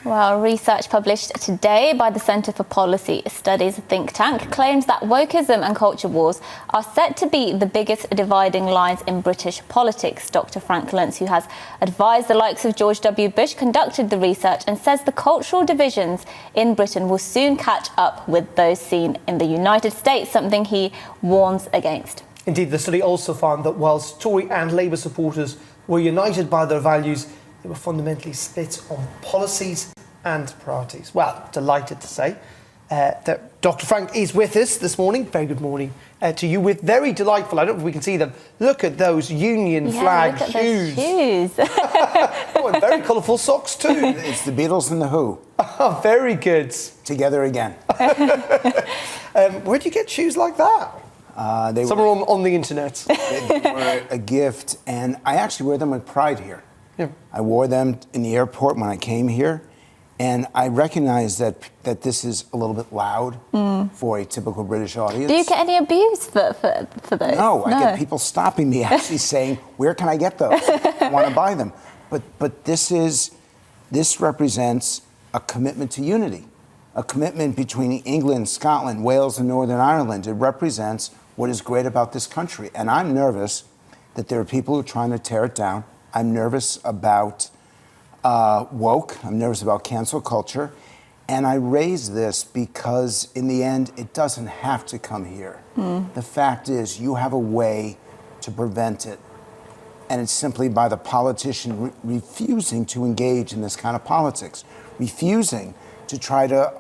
Well, research published today by the Centre for Policy Studies think tank claims that wokeism and culture wars are set to be the biggest dividing lines in British politics. Dr. Frank Luntz, who has advised the likes of George W. Bush, conducted the research and says the cultural divisions in Britain will soon catch up with those seen in the United States, something he warns against. Indeed, the study also found that whilst Tory and Labour supporters were united by their values, they were fundamentally split on policies and priorities. Well, delighted to say that Dr. Frank is with us this morning. Very good morning to you with very delightful, I don't know if we can see them, look at those Union flag look at shoes. Those shoes. Oh, and very colourful socks too. It's the Beatles and the Who. Oh, very good. Together again. Where do you get shoes like that? They Some were are on the internet. they were a gift, and I actually wear them with pride here. Yeah. I wore them in the airport when I came here, and I recognize that this is a little bit loud for a typical British audience. Do you get any abuse for those? No, I get people stopping me actually saying, "Where can I get those? I want to buy them." But this represents a commitment to unity, a commitment between England, Scotland, Wales, and Northern Ireland. It represents what is great about this country, and I'm nervous that there are people who are trying to tear it down. I'm nervous about woke. I'm nervous about cancel culture. And I raise this because, in the end, it doesn't have to come here. The fact is, you have a way to prevent it. And it's simply by the politician refusing to engage in this kind of politics, refusing to try to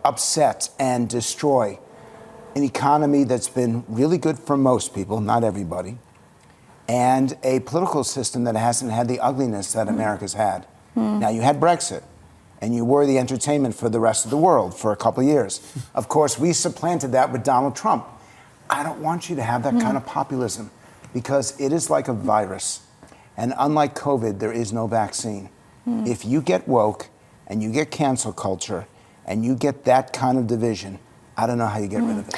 upset and destroy an economy that's been really good for most people, not everybody, and a political system that hasn't had the ugliness that America's had. Now, you had Brexit, and you were the entertainment for the rest of the world for a couple of years. Of course, we supplanted that with Donald Trump. I don't want you to have that kind of populism, because it is like a virus. And unlike COVID, there is no vaccine. If you get woke and you get cancel culture and you get that kind of division, I don't know how you get rid of it.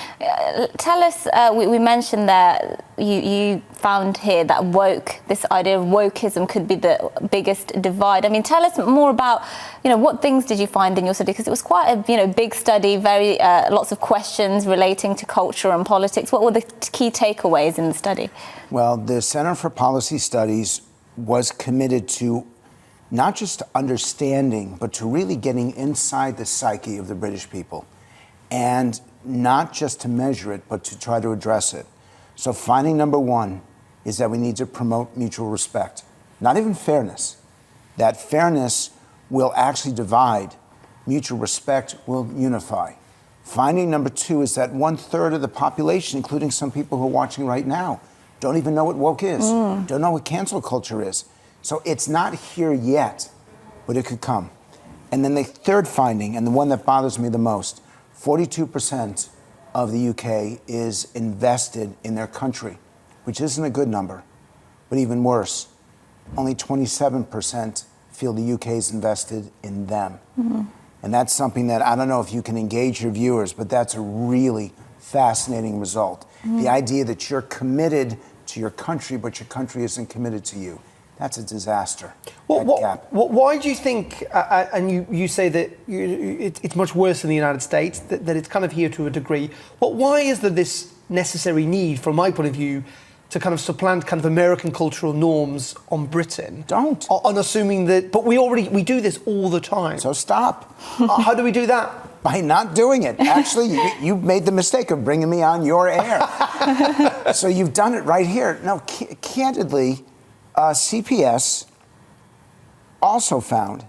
Tell us, we mentioned that you found here that this idea of wokeism could be the biggest divide. I mean, tell us more about, what things did you find in your study? Because it was quite a, big study, very lots of questions relating to culture and politics. What were the key takeaways in the study? Well, the Center for Policy Studies was committed to not just understanding, but to really getting inside the psyche of the British people. And not just to measure it, but to try to address it. So finding number one is that we need to promote mutual respect, not even fairness. That fairness will actually divide. Mutual respect will unify. Finding number two is that 1/3 of the population, including some people who are watching right now, don't even know what woke is, don't know what cancel culture is. So it's not here yet, but it could come. And then the third finding, and the one that bothers me the most, 42% of the UK is invested in their country, which isn't a good number, but even worse, only 27% feel the UK is invested in them. And that's something that I don't know if you can engage your viewers, but that's a really fascinating result. The idea that you're committed to your country, but your country isn't committed to you. That's a disaster. Why do you think, and you say that it's much worse in the United States, that it's kind of here to a degree, but why is there this necessary need, from my point of view, to kind of supplant kind of American cultural norms on Britain? Don't. On assuming that, but we do this all the time. So stop. How do we do that? By not doing it. Actually, you made the mistake of bringing me on your air. So you've done it right here. No, candidly, CPS also found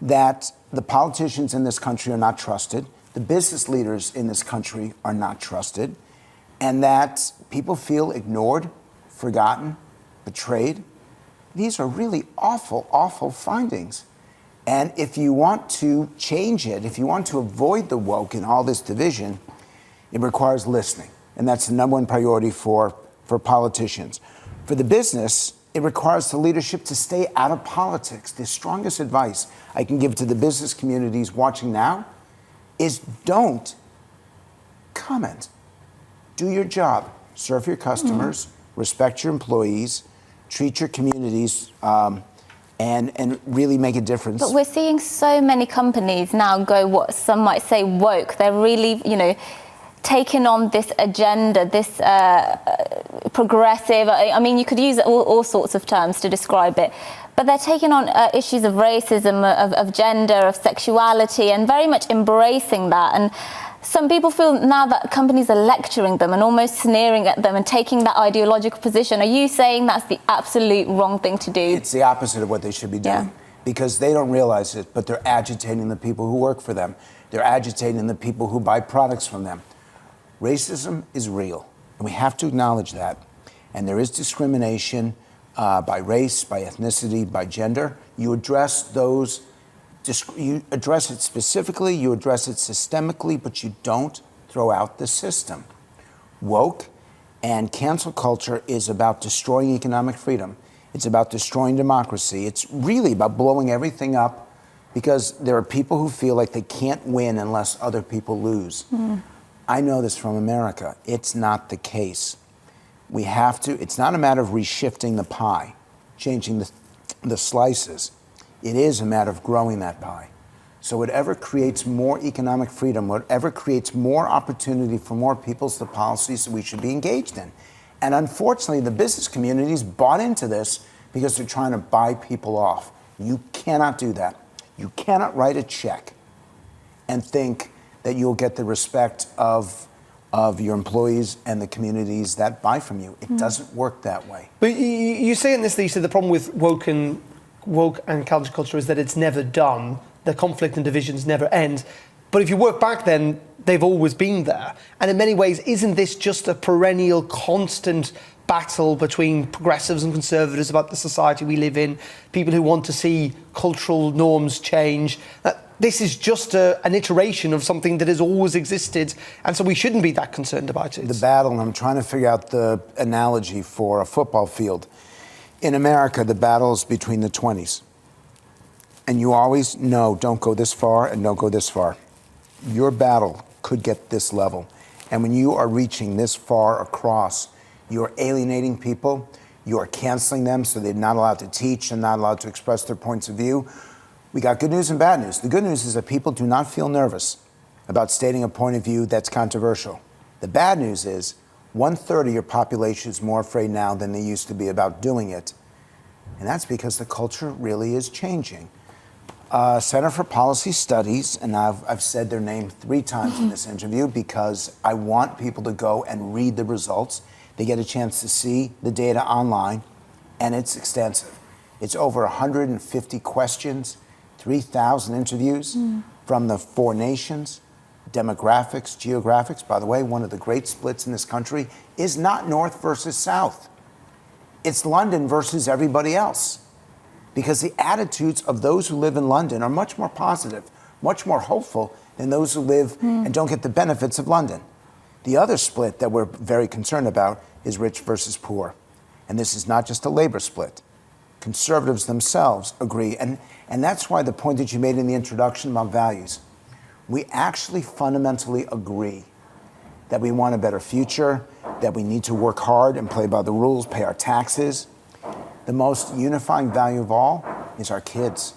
that the politicians in this country are not trusted, the business leaders in this country are not trusted, and that people feel ignored, forgotten, betrayed. These are really awful, awful findings. And if you want to change it, if you want to avoid the woke and all this division, it requires listening. And that's the number one priority for politicians. For the business, it requires the leadership to stay out of politics. The strongest advice I can give to the business communities watching now is don't comment. Do your job. Serve your customers, respect your employees, treat your communities and really make a difference. But we're seeing so many companies now go what some might say woke. They're really, taking on this agenda, this progressive. I mean, you could use all sorts of terms to describe it. But they're taking on issues of racism, of gender, of sexuality, and very much embracing that. And some people feel now that companies are lecturing them and almost sneering at them and taking that ideological position. Are you saying that's the absolute wrong thing to do? It's the opposite of what they should be doing. Because they don't realize it, but they're agitating the people who work for them. They're agitating the people who buy products from them. Racism is real, and we have to acknowledge that. And there is discrimination by race, by ethnicity, by gender. You address those. You address it specifically, you address it systemically, but you don't throw out the system. Woke and cancel culture is about destroying economic freedom. It's about destroying democracy. It's really about blowing everything up because there are people who feel like they can't win unless other people lose. I know this from America. It's not the case. We have to, it's not a matter of reshifting the pie, changing the slices. It is a matter of growing that pie. So whatever creates more economic freedom, whatever creates more opportunity for more people is the policies that we should be engaged in. And unfortunately, the business community's bought into this because they're trying to buy people off. You cannot do that. You cannot write a check and think that you'll get the respect of your employees and the communities that buy from you. It doesn't work that way. But you say in this, you said the problem with woke and counterculture is that it's never done. The conflict and divisions never end. But if you work back then, they've always been there. And in many ways, isn't this just a perennial, constant battle between progressives and conservatives about the society we live in, people who want to see cultural norms change? This is just an iteration of something that has always existed, and so we shouldn't be that concerned about it. The battle, and I'm trying to figure out the analogy for a football field. In America, the battle is between the 20s. And you always know, don't go this far and don't go this far. Your battle could get this level. And when you are reaching this far across, you're alienating people, you're canceling them so they're not allowed to teach and not allowed to express their points of view. We got good news and bad news. The good news is that people do not feel nervous about stating a point of view that's controversial. The bad news is 1/3 of your population is more afraid now than they used to be about doing it. And that's because the culture really is changing. Center for Policy Studies, and I've said their name 3 times in this interview because I want people to go and read the results. They get a chance to see the data online, and it's extensive. It's over 150 questions, 3,000 interviews from the 4 nations, demographics, geographics. By the way, one of the great splits in this country is not North versus South. It's London versus everybody else. Because the attitudes of those who live in London are much more positive, much more hopeful than those who live and don't get the benefits of London. The other split that we're very concerned about is rich versus poor. And this is not just a labor split. Conservatives themselves agree. And that's why the point that you made in the introduction about values, we actually fundamentally agree that we want a better future, that we need to work hard and play by the rules, pay our taxes. The most unifying value of all is our kids.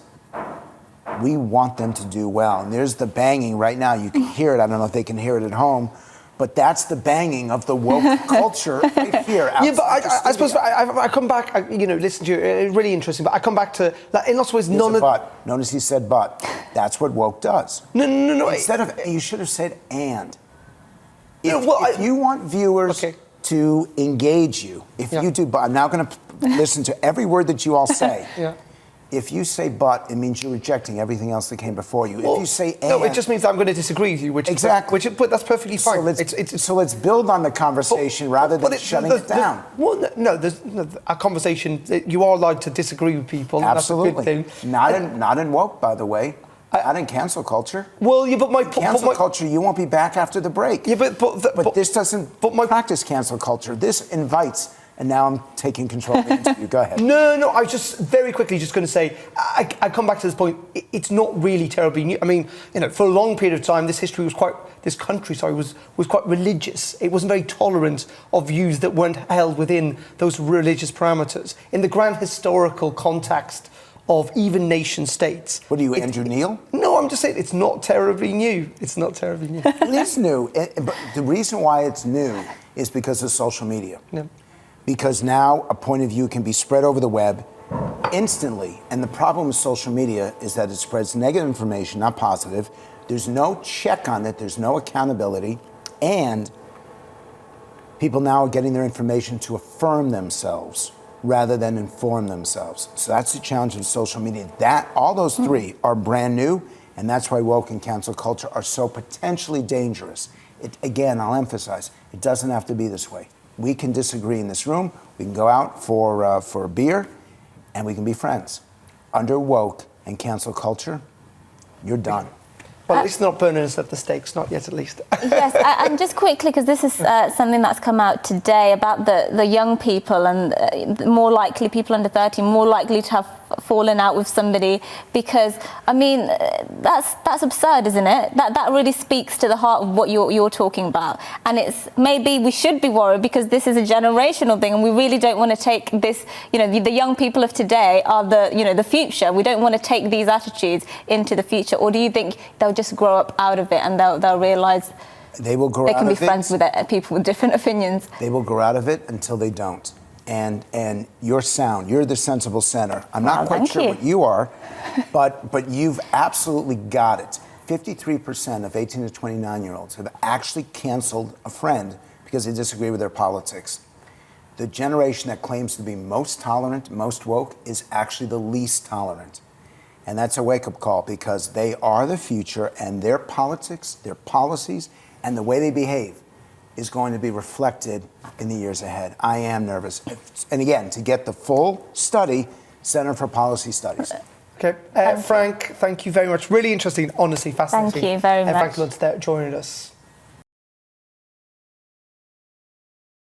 We want them to do well. And there's the banging right now. You can hear it. I don't know if they can hear it at home, but that's the banging of the woke culture right here. Yeah, but I suppose I come back, listen to you, it's really interesting, but I come back to, in lots of ways, But. Notice he said but. That's what woke does. No. Instead of, you should have said and. If you want viewers to engage you, if you do, but I'm now going to listen to every word that you all say. If you say but, it means you're rejecting everything else that came before you. If you say and... No, it just means I'm going to disagree with you, exactly. But that's perfectly fine. So let's build on the conversation rather than shutting it down. There's a conversation, you are allowed to disagree with people. Absolutely. That's a good thing. Not in woke, by the way. Not in cancel culture. Well, yeah, but cancel culture, you won't be back after the break. Yeah, but this doesn't practice cancel culture. This invites, and now I'm taking control of the interview. Go ahead. No, I was just very quickly just going to say, I come back to this point. It's not really terribly new. I mean, for a long period of time, this country was quite religious. It wasn't very tolerant of views that weren't held within those religious parameters. In the grand historical context of even nation states. What are you, Andrew Neil? No, I'm just saying it's not terribly new. It's not terribly new. It is new, but the reason why it's new is because of social media. Yeah. Because now a point of view can be spread over the web instantly. And the problem with social media is that it spreads negative information, not positive. There's no check on it. There's no accountability. And people now are getting their information to affirm themselves rather than inform themselves. So that's the challenge of social media. All those three are brand new, and that's why woke and cancel culture are so potentially dangerous. Again, I'll emphasize, it doesn't have to be this way. We can disagree in this room. We can go out for a beer, and we can be friends. Under woke and cancel culture, you're done. Well, at least not burning us at the stakes, not yet at least. Yes, and just quickly, because this is something that's come out today about the young people and more likely people under 30, more likely to have fallen out with somebody, because, I mean, that's absurd, isn't it? That really speaks to the heart of what you're talking about. And it's maybe we should be worried because this is a generational thing and we really don't want to take this, the young people of today are the future. We don't want to take these attitudes into the future. Or do you think they'll just grow up out of it and they'll realise they will grow they out can be of friends it. with people with different opinions? They will grow out of it until they don't. And you're sound. You're the sensible center. I'm not quite sure what you are, but you've absolutely got it. 53% of 18 to 29-year-olds have actually canceled a friend because they disagree with their politics. The generation that claims to be most tolerant, most woke, is actually the least tolerant. And that's a wake-up call because they are the future, and their politics, their policies, and the way they behave is going to be reflected in the years ahead. I am nervous. And again, to get the full study, Center for Policy Studies. Okay. Frank, thank you very much. Really interesting, honestly fascinating. Thank you very much. Frank Luntz there joining us.